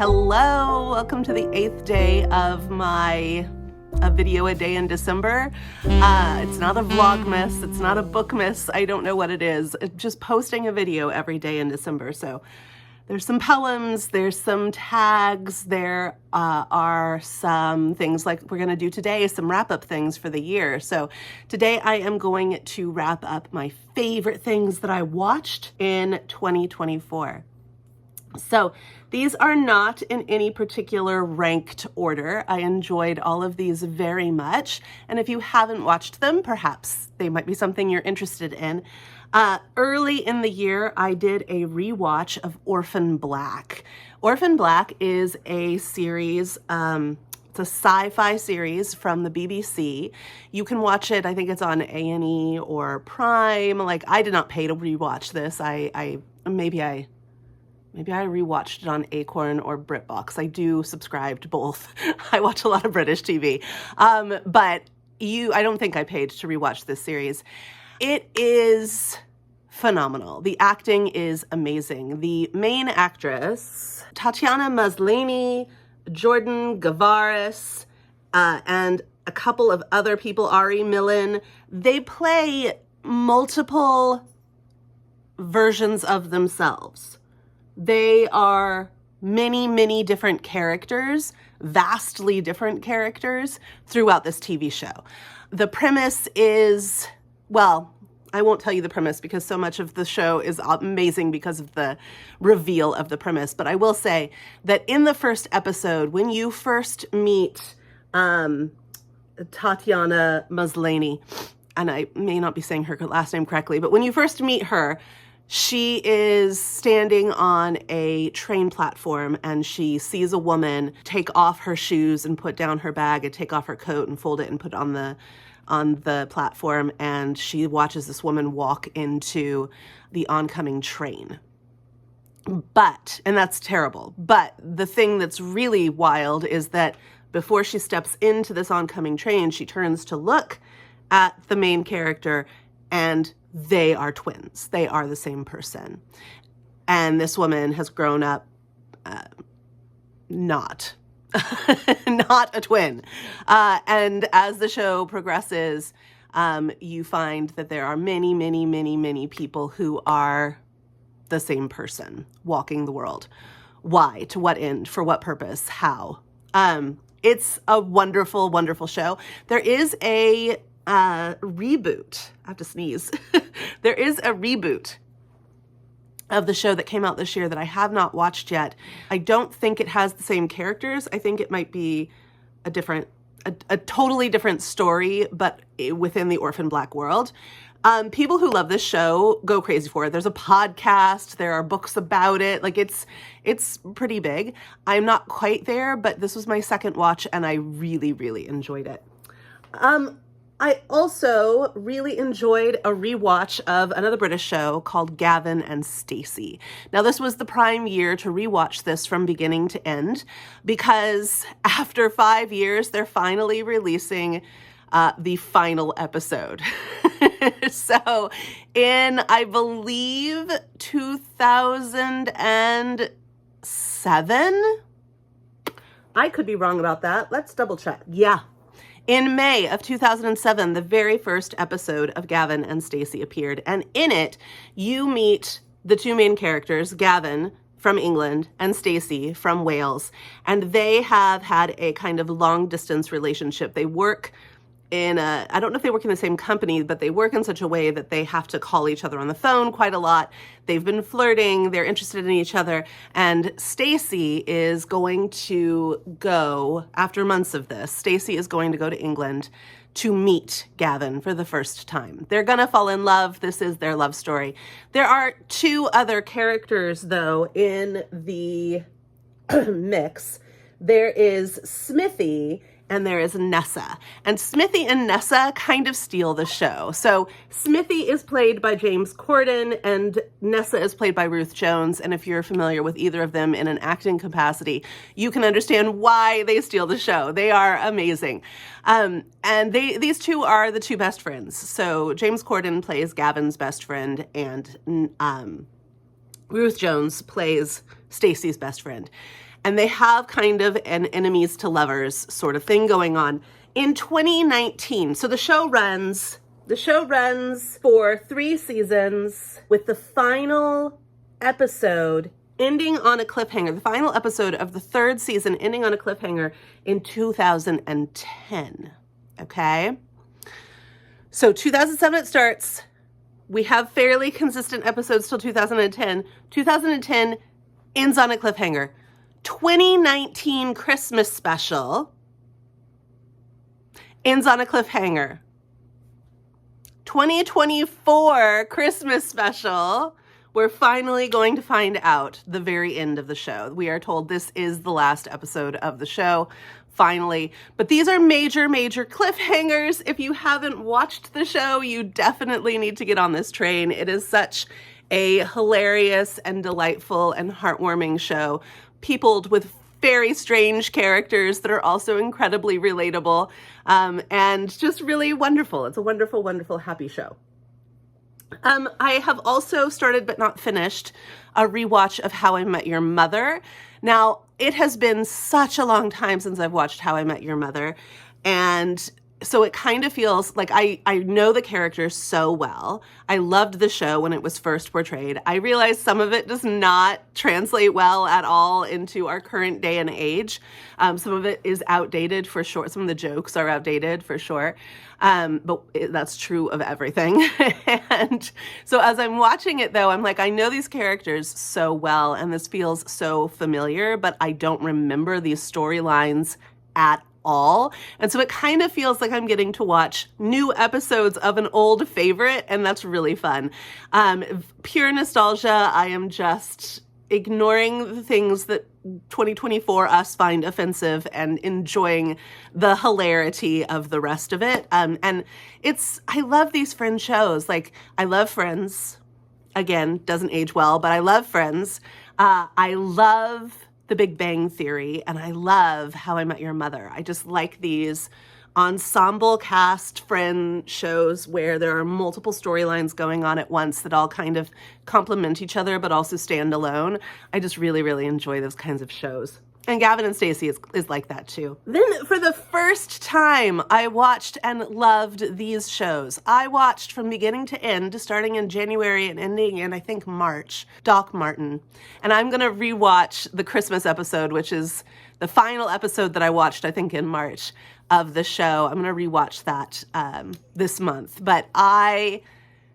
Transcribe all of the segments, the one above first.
Hello, welcome to the 8th day of my A Video a Day in December. It's not a Vlogmas, it's not a Bookmas, I don't know what it is. It's just posting a video every day in December. So there's some poems, there's some tags, there are some things like we're gonna do today, some wrap-up things for the year. So today I am going to wrap up my favorite things that I watched in 2024. So these are not in any particular ranked order. I enjoyed all of these very much. And if you haven't watched them, perhaps they might be something you're interested in. Early in the year, I did a rewatch of Orphan Black. Orphan Black is a series, it's a sci-fi series from the BBC. You can watch it, I think it's on A&E or Prime. Like, I did not pay to rewatch this. Maybe I rewatched it on Acorn or BritBox. I do subscribe to both. I watch a lot of British TV. But I don't think I paid to rewatch this series. It is phenomenal. The acting is amazing. The main actress, Tatiana Maslany, Jordan Gavaris, and a couple of other people, Ari Millen, they play multiple versions of themselves. They are many, many different characters, vastly different characters throughout this TV show. The premise is, well, I won't tell you the premise because so much of the show is amazing because of the reveal of the premise. But I will say that in the first episode, when you first meet Tatiana Maslany, and I may not be saying her last name correctly, but when you first meet her, she is standing on a train platform and she sees a woman take off her shoes and put down her bag and take off her coat and fold it and put it on the platform, and she watches this woman walk into the oncoming train. And that's terrible. But the thing that's really wild is that before she steps into this oncoming train, she turns to look at the main character, and they are twins. They are the same person. And this woman has grown up not a twin. And as the show progresses, you find that there are many, many, many, many people who are the same person walking the world. Why? To what end? For what purpose? How? It's a wonderful, wonderful show. There is a reboot. I have to sneeze. There is a reboot of the show that came out this year that I have not watched yet. I don't think it has the same characters. I think it might be a totally different story, but within the Orphan Black world. People who love this show go crazy for it. There's a podcast, there are books about it. Like, it's pretty big. I'm not quite there, but this was my second watch and I really, really enjoyed it. I also really enjoyed a rewatch of another British show called Gavin and Stacey. Now, this was the prime year to rewatch this from beginning to end because after 5 years, they're finally releasing the final episode. So in, I believe, 2007, I could be wrong about that. Let's double check. Yeah. In May of 2007, the very first episode of Gavin and Stacey appeared, and in it, you meet the two main characters, Gavin from England and Stacey from Wales, and they have had a kind of long-distance relationship. They work I don't know if they work in the same company, but they work in such a way that they have to call each other on the phone quite a lot. They've been flirting, they're interested in each other, and Stacey is going to go, after months of this, Stacey is going to go to England to meet Gavin for the first time. They're gonna fall in love. This is their love story. There are two other characters, though, in the mix. There is Smithy and there is Nessa. And Smithy and Nessa kind of steal the show. So Smithy is played by James Corden and Nessa is played by Ruth Jones. And if you're familiar with either of them in an acting capacity, you can understand why they steal the show. They are amazing. And these two are the two best friends. So James Corden plays Gavin's best friend and Ruth Jones plays Stacey's best friend. And they have kind of an enemies to lovers sort of thing going on. In 2019, so the show runs for 3 seasons, with the final episode ending on a cliffhanger. The final episode of the 3rd season ending on a cliffhanger in 2010. Okay? So 2007 it starts. We have fairly consistent episodes till 2010. 2010 ends on a cliffhanger. 2019 Christmas special ends on a cliffhanger. 2024 Christmas special, we're finally going to find out the very end of the show. We are told this is the last episode of the show, finally. But these are major, major cliffhangers. If you haven't watched the show, you definitely need to get on this train. It is such a hilarious and delightful and heartwarming show, peopled with very strange characters that are also incredibly relatable, and just really wonderful. It's a wonderful, wonderful, happy show. I have also started, but not finished, a rewatch of How I Met Your Mother. Now, it has been such a long time since I've watched How I Met Your Mother, and so it kind of feels like I know the characters so well. I loved the show when it was first portrayed. I realize some of it does not translate well at all into our current day and age. Some of it is outdated for sure. Some of the jokes are outdated for sure. But that's true of everything. And so as I'm watching it though, I'm like, I know these characters so well and this feels so familiar, but I don't remember these storylines at all. And so it kind of feels like I'm getting to watch new episodes of an old favorite, and that's really fun. Pure nostalgia. I am just ignoring the things that 2024 us find offensive and enjoying the hilarity of the rest of it. And I love these Friends shows. Like, I love Friends. Again, doesn't age well, but I love Friends. I love The Big Bang Theory, and I love How I Met Your Mother. I just like these ensemble cast friend shows where there are multiple storylines going on at once that all kind of complement each other but also stand alone. I just really, really enjoy those kinds of shows. And Gavin and Stacey is like that too. Then for the first time, I watched and loved these shows. I watched from beginning to end, starting in January and ending in, I think, March, Doc Martin. And I'm gonna rewatch the Christmas episode, which is the final episode that I watched, I think, in March of the show. I'm gonna rewatch that this month. But I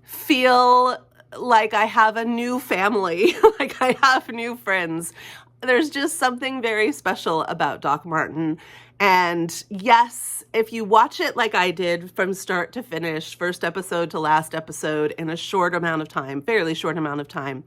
feel like I have a new family, like I have new friends. There's just something very special about Doc Martin. And yes, if you watch it like I did from start to finish, first episode to last episode in a short amount of time, fairly short amount of time,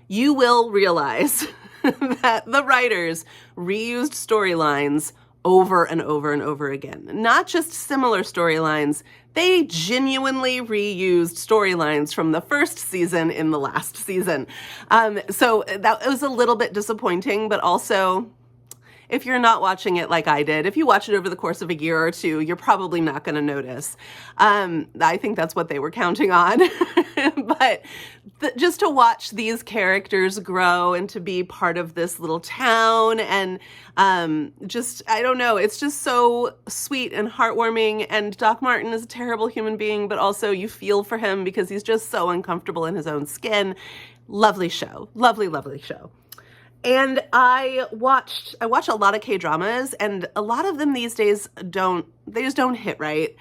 you will realize that the writers reused storylines over and over and over again. Not just similar storylines, they genuinely reused storylines from the first season in the last season. So that was a little bit disappointing, but also, if you're not watching it like I did, if you watch it over the course of a year or two, you're probably not going to notice. I think that's what they were counting on. But just to watch these characters grow and to be part of this little town and I don't know, it's just so sweet and heartwarming. And Doc Martin is a terrible human being, but also you feel for him because he's just so uncomfortable in his own skin. Lovely show. Lovely, lovely show. And I watch a lot of K-dramas, and a lot of them these days just don't hit right.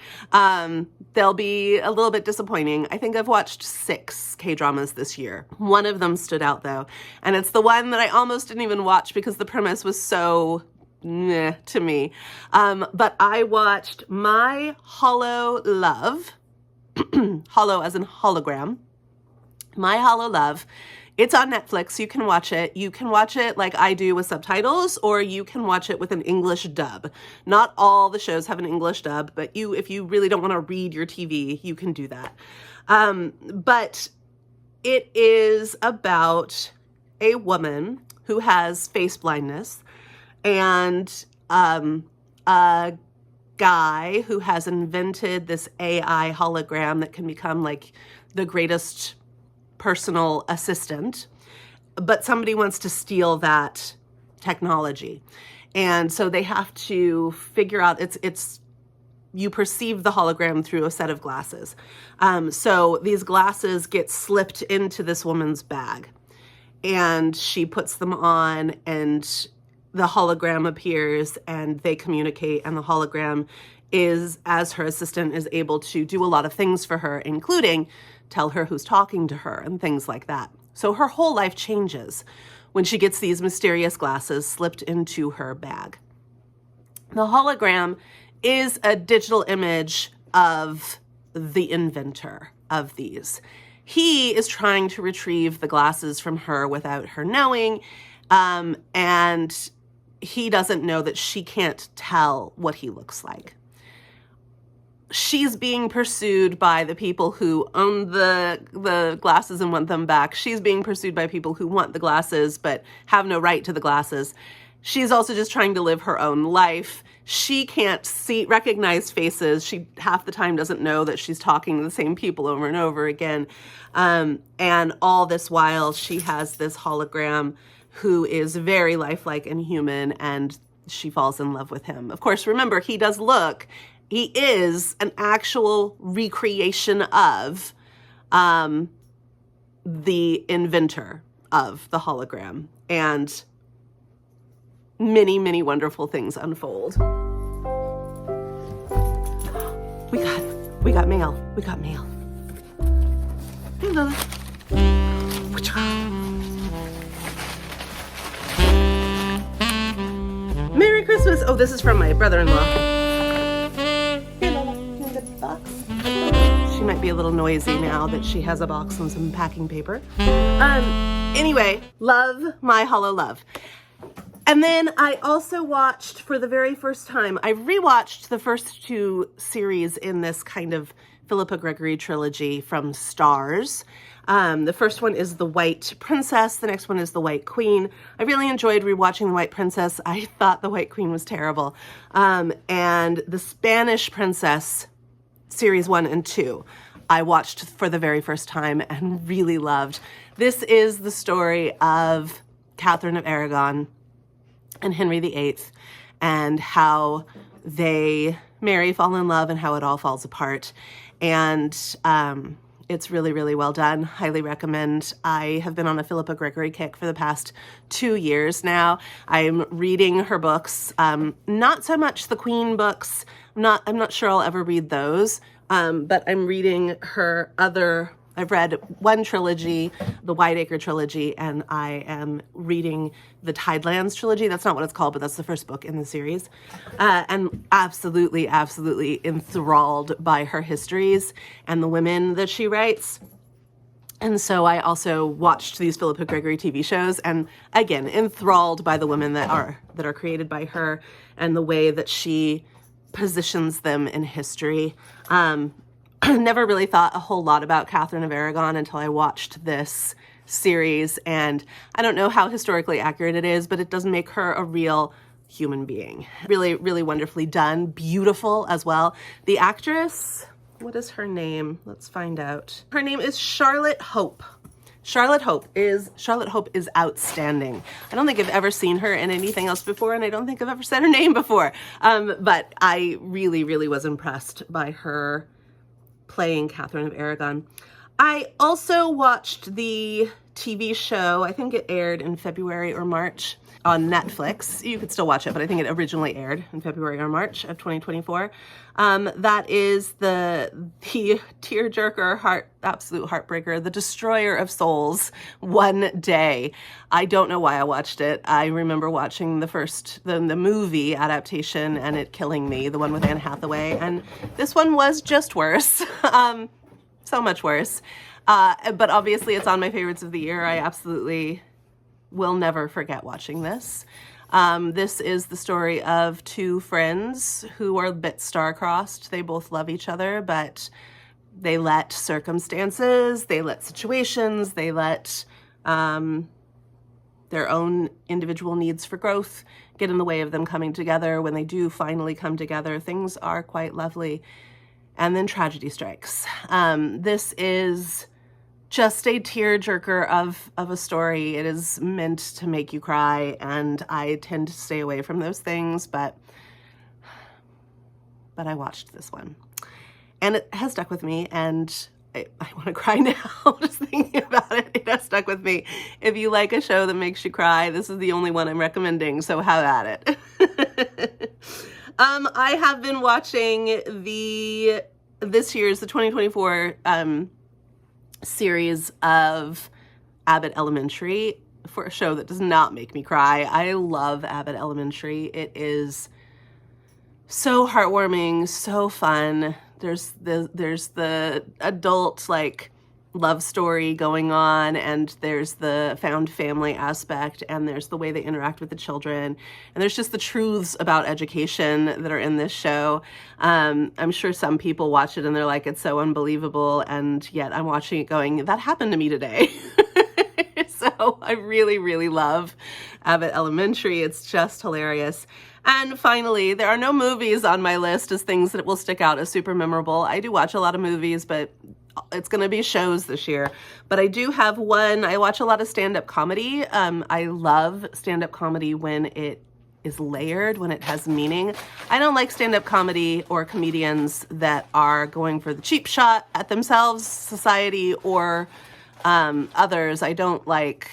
They'll be a little bit disappointing. I think I've watched 6 K-dramas this year. One of them stood out though, and it's the one that I almost didn't even watch because the premise was so meh to me. But I watched My Hollow Love, hollow as in hologram, My Hollow Love. It's on Netflix. You can watch it. You can watch it like I do with subtitles, or you can watch it with an English dub. Not all the shows have an English dub, but if you really don't want to read your TV, you can do that. But it is about a woman who has face blindness and a guy who has invented this AI hologram that can become like the greatest personal assistant, but somebody wants to steal that technology. And so they have to figure out, you perceive the hologram through a set of glasses. So these glasses get slipped into this woman's bag, and she puts them on, and the hologram appears, and they communicate, and the hologram is, as her assistant, is able to do a lot of things for her, including tell her who's talking to her and things like that. So her whole life changes when she gets these mysterious glasses slipped into her bag. The hologram is a digital image of the inventor of these. He is trying to retrieve the glasses from her without her knowing, and he doesn't know that she can't tell what he looks like. She's being pursued by the people who own the glasses and want them back. She's being pursued by people who want the glasses but have no right to the glasses. She's also just trying to live her own life. She can't recognize faces. She half the time doesn't know that she's talking to the same people over and over again. And all this while, she has this hologram who is very lifelike and human, and she falls in love with him. Of course, remember, he is an actual recreation of the inventor of the hologram. And many, many wonderful things unfold. We got mail. We got mail. Hey, Lola. Merry Christmas. Oh, this is from my brother-in-law. Hey, Lola. You want the box? She might be a little noisy now that she has a box and some packing paper. Anyway, love my Holo Love. And then I also watched, for the very first time, I rewatched the first two series in this kind of Philippa Gregory trilogy from Starz. The first one is The White Princess. The next one is The White Queen. I really enjoyed rewatching The White Princess. I thought The White Queen was terrible. And The Spanish Princess, series 1 and 2, I watched for the very first time and really loved. This is the story of Catherine of Aragon and Henry VIII, and how they marry, fall in love, and how it all falls apart. And it's really, really well done. Highly recommend. I have been on a Philippa Gregory kick for the past 2 years now. I'm reading her books, not so much the Queen books. I'm not sure I'll ever read those, but I'm reading her other. I've read one trilogy, the Whiteacre trilogy, and I am reading the Tidelands trilogy. That's not what it's called, but that's the first book in the series. And absolutely, absolutely enthralled by her histories and the women that she writes. And so I also watched these Philippa Gregory TV shows, and again, enthralled by the women that are created by her and the way that she positions them in history. Never really thought a whole lot about Catherine of Aragon until I watched this series, and I don't know how historically accurate it is, but it does make her a real human being. Really, really wonderfully done. Beautiful as well. The actress, what is her name? Let's find out. Her name is Charlotte Hope. Charlotte Hope is outstanding. I don't think I've ever seen her in anything else before, and I don't think I've ever said her name before. But I really, really was impressed by her playing Catherine of Aragon. I also watched the TV show, I think it aired in February or March on Netflix. You could still watch it, but I think it originally aired in February or March of 2024. That is the tearjerker, absolute heartbreaker, The Destroyer of Souls, One Day. I don't know why I watched it. I remember watching the movie adaptation and it killing me, the one with Anne Hathaway, and this one was just worse. So much worse. But obviously it's on my favorites of the year. I absolutely will never forget watching this. This is the story of two friends who are a bit star-crossed. They both love each other, but they let circumstances, they let situations, they let their own individual needs for growth get in the way of them coming together. When they do finally come together, things are quite lovely. And then tragedy strikes. This is just a tearjerker of a story. It is meant to make you cry, and I tend to stay away from those things, but I watched this one, and it has stuck with me, and I want to cry now just thinking about it. It has stuck with me. If you like a show that makes you cry, this is the only one I'm recommending, so have at it. I have been watching this year's, the 2024 series of Abbott Elementary, for a show that does not make me cry. I love Abbott Elementary. It is so heartwarming, so fun. There's the adult like love story going on, and there's the found family aspect, and there's the way they interact with the children, and there's just the truths about education that are in this show. I'm sure some people watch it and they're like, it's so unbelievable, and yet I'm watching it going, that happened to me today. So I really, really love Abbott Elementary. It's just hilarious. And finally, there are no movies on my list as things that will stick out as super memorable. I do watch a lot of movies, but it's going to be shows this year. But I do have one. I watch a lot of stand-up comedy. I love stand-up comedy when it is layered, when it has meaning. I don't like stand-up comedy or comedians that are going for the cheap shot at themselves, society, or others. I don't like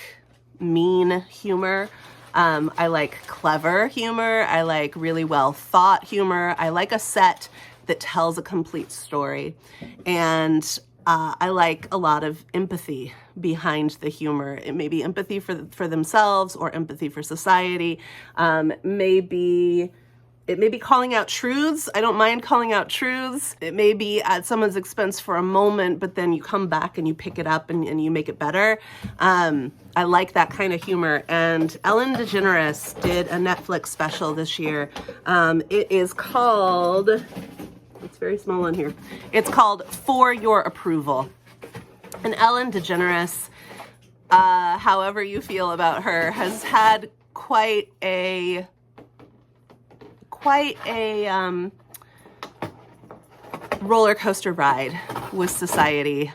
mean humor. I like clever humor. I like really well thought humor. I like a set that tells a complete story. And I like a lot of empathy behind the humor. It may be empathy for themselves or empathy for society. It may be calling out truths. I don't mind calling out truths. It may be at someone's expense for a moment, but then you come back and you pick it up and you make it better. I like that kind of humor. And Ellen DeGeneres did a Netflix special this year. It is called, it's very small on here. It's called For Your Approval. And Ellen DeGeneres, however you feel about her, has had quite a roller coaster ride with society.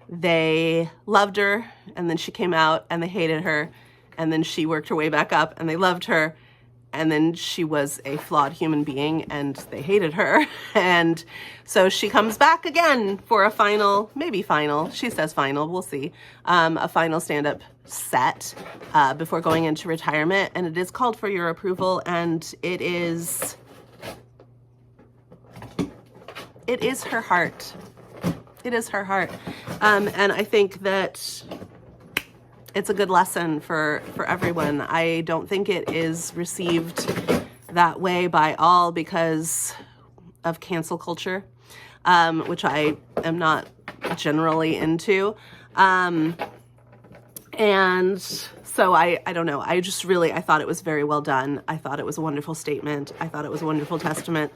They loved her, and then she came out and they hated her, and then she worked her way back up and they loved her, and then she was a flawed human being and they hated her. And so she comes back again for a final, maybe final, she says final, we'll see, a final stand-up set before going into retirement. And it is called For Your Approval, and it is her heart. It is her heart. And I think that it's a good lesson for everyone. I don't think it is received that way by all because of cancel culture, which I am not generally into. And so I don't know. I thought it was very well done. I thought it was a wonderful statement. I thought it was a wonderful testament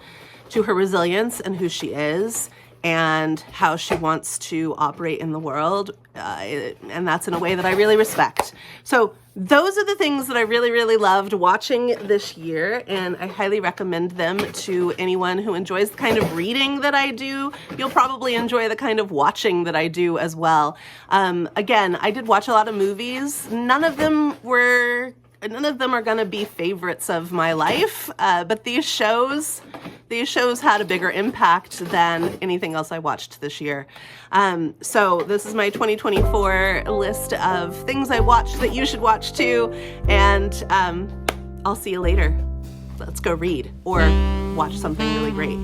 to her resilience and who she is and how she wants to operate in the world. And that's in a way that I really respect. So those are the things that I really, really loved watching this year, and I highly recommend them to anyone who enjoys the kind of reading that I do. You'll probably enjoy the kind of watching that I do as well. Again, I did watch a lot of movies. None of them are going to be favorites of my life, but these shows had a bigger impact than anything else I watched this year. So this is my 2024 list of things I watched that you should watch too, and I'll see you later. Let's go read or watch something really great.